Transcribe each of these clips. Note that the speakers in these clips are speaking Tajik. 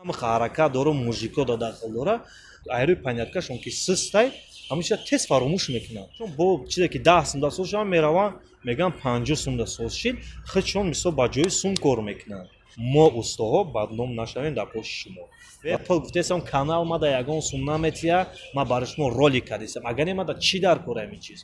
Харакат дору мужико да дахил дора айрӯи паняркашон ки сыстай ҳамеша тез фаромӯш мекунанд чун бо чизе ки 10 сум да сол шава мераванд мегӯянд 50 сум да сол шид худшон мисол ба ҷои сум кор мекунанд мо устоҳо бадном нашавем дар поши шумо то гуфтесам канал ма да ягон сум наметия ма барои шумо ролик кардесам агар не ма да чӣ дар кораям ин чиз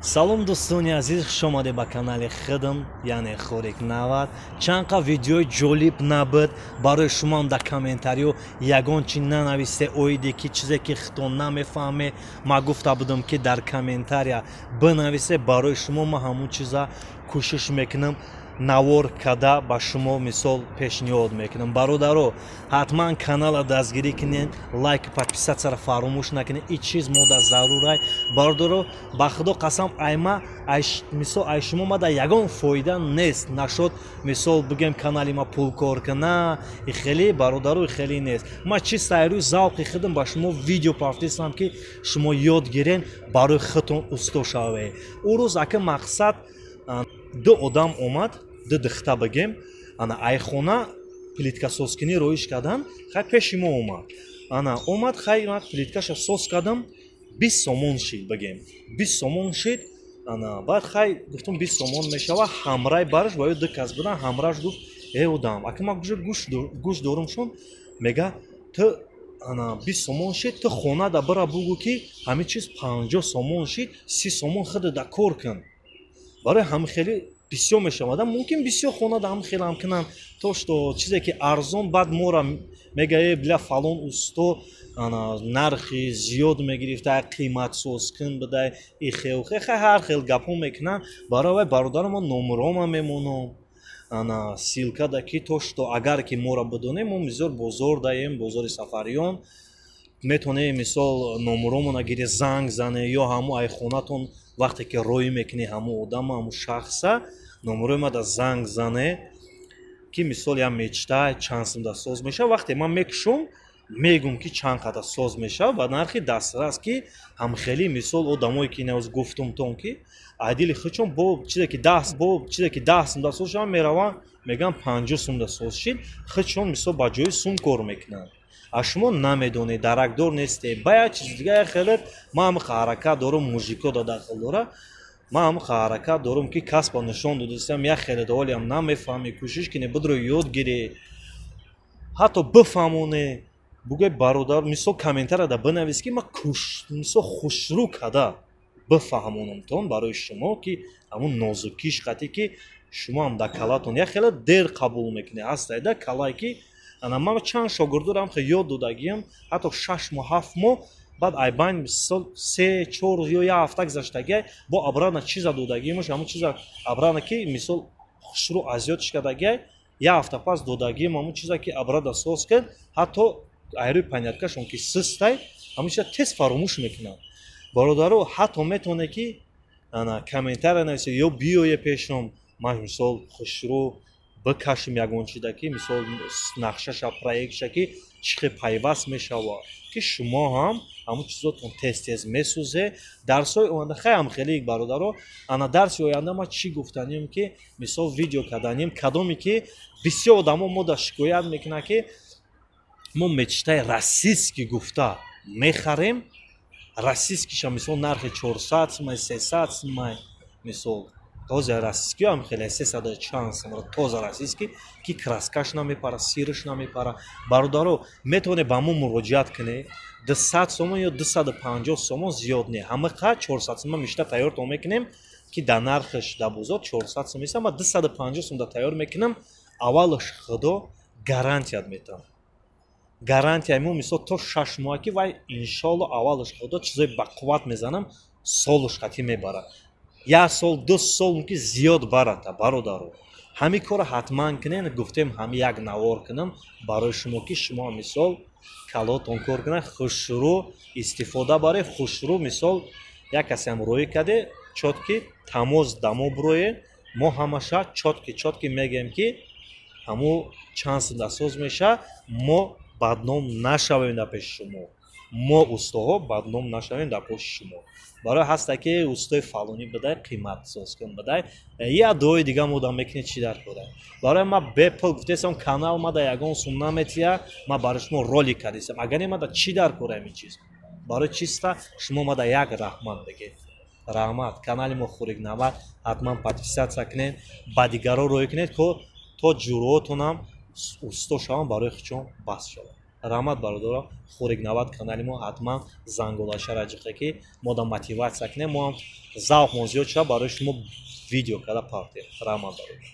салом дӯстони азиз хуш омадед ба канали худам яъне Хорик 90 чанқа видеои ҷолиб набуд барои шумоам дар комментариё ягон чи нанависте оиде ки чизе ки худтон намефаҳме ма гуфта будам ки дар комментария бинависе барои шумо ма ҳамун чиза кӯшиш мекунам навор када ба шумо мисол пешниҳод мекунам бародаро ҳатман канала дастгирӣ кунед лайк подписатсияро фаромӯш накунед ин чиз мода зарурай бародаро ба худо қасам айма мисол ай шумо мада ягон фоида нест нашод мисол бигем канали ма пул кор кана и хеле бародаро хеле нест ма чи сайрӯи завқи худам ба шумо видео пафтистам ки шумо ёд гирен барои худтон усто шавед ӯ рӯз ака мақсад ду одам омад ду духта бигем ана айхона плитка созкунӣ роиш кардан хай пеши мо омад ана омад хай плиткаша соз кардам 20 сомон шид бигем 20 сомон шид ана баъд хай гуфтам 20 сомон мешава ҳамраи бараш ба ё ду кас будан ҳамраш гуфт одам ака ма гӯш дорум шон мега ту ана 20 сомон шид ту хона да бира бугӯ ки ҳамин чиз 50 сомон шид 30 сомон худ да кор кун барои ҳамхели бисёр мешавад мумкин бисёр хона да ҳамхел ҳам кунанд то што чизе ки арзон баъд мора мега бля фалон усто нархи зиёд мегирифта қиматсоз кун бидай ихелхе ҳар хел гапҳо мекунанд барои бародаро мо номерома мемонам силка да ки то што агар ки мора бидонем мо мизор бозор даем бозори сафариён метонем мисол номеромона гири занг зане ё ҳамун айхонатон вақте ки роӣ мекунӣ ҳамун одама ҳамун шахса номерои ма да занг зане ки мисол я мечта чанд сум да соз мешава вақте ман мекушам мегум ки чанд қадар соз мешава ба нархи дастрас ки ҳамхели мисол одамое ки навз гуфтумтон ки айдили худшон бо чизе ки 10 сум да соз шава мераванд мегӯянд 50 сум да соз шид худшон мисол ба ҷои сум кор мекунанд а шумо намедонед даракдор нестед ба як чиз дига хелет ма ҳам ҳаракат дорум мужико да дахил дора ма ҳам ҳаракат дорум ки касба нишон додистам як хелет олиам намефаҳми кӯшиш кине бидро ёд гире ҳатто бифаҳмоне бугӯй бародар мисол комментария да бинавис ки ма мисол хушрӯ када бифаҳмонамтон барои шумо ки ҳамун нозукиш қати ки шумо ҳам да калатон як хелет дер қабул мекунед ҳастаида калай ки ман чанд шогирдорам ёд додагиам ҳатто 6 моҳ 7 моҳ баъд айбайн 3 4 ё як ҳафта гузаштагиай бо абрана чиза додагиамаш ҳамун чиза абрана ки мисол хушрӯ азётиш кардагиай як ҳафта пас додагиам ҳамун чиза ки абрада соз кард ҳатто айрӯи паняркашон ки сыстай ҳамеша тез фаромӯш мекунанд бародаро ҳатто метавонед ки комментария нависед ё биёе пешам ман мисол хушрӯ бикашим ягон чида ки мисол нақшаша проектша ки чӣ хел пайваст мешава ки шумо ҳам ҳамун чизотон тез месӯзе дарсҳои оянда хай ҳамхелӣ бародаро дарси оянда ма чӣ гуфтанем ки мисол видео карданем кадоме ки бисёр одамо мода шикоят мекунанд ки мо мечтаи расистки гуфта мехарем расисткиша мисол нархи 400 сумай 300 сумай мисол тоза расистки ҳам хеле 300 чанд сумро тоза расистки ки краскаш намепара сираш намепара бародаро метавонед ба мо муроҷиат кунед 200 сомон ё 250 сомон зиёд не ҳамақа 400 сомон мишта тайёртон мекунем ки дар нархаш дар бозор 400 сом ист ама 250 сом да тайёр мекунам аввалаш худо гарантият метавам гарантия мо мисол то 6 моҳа ки вай иншоалло аввалаш худо чизои бақувват мезанам солуш қатӣ мебарад як сол 2 сол ки зиёд барата бародаро ҳамин кора ҳатман кунед гуфтем ҳами як навор кунам барои шумо ки шумо мисол калотон кор кунад хушрӯ истифода баред хушрӯ мисол як касем роӣ каде чотки тамоз дамо бурое мо ҳамаша чотки мегем ки ҳамун чанд сум да соз меша мо бадном нашавем дар пеши шумо мо устоҳо бадном нашавем дар поши шумо. барои ҳаста ки устои фалонӣ бидай қиматсоз кун бидай я дуои дига мода мекунед чӣ дар кора. барои ма бепул гуфтесам канал мада ягон сум наметия ма барои шумо ролик кардисам агар не мада чӣ дар кора ин чиз барои чиста шумо мада як раҳмат бигед. раҳмат канали мо Хурик Навад ҳатман подписатсия кунед ба дигаро рой кунед ки то ҷуръотонам усто шавам барои хучон бас шавад. раҳмат бародаро Хурик Навад канали мо ҳатман занголаша раҷиқе ки мода мотиватсия кунем мо ҳам завқмон зиёд шуда барои шумо видео када партем. раҳмат бародаро.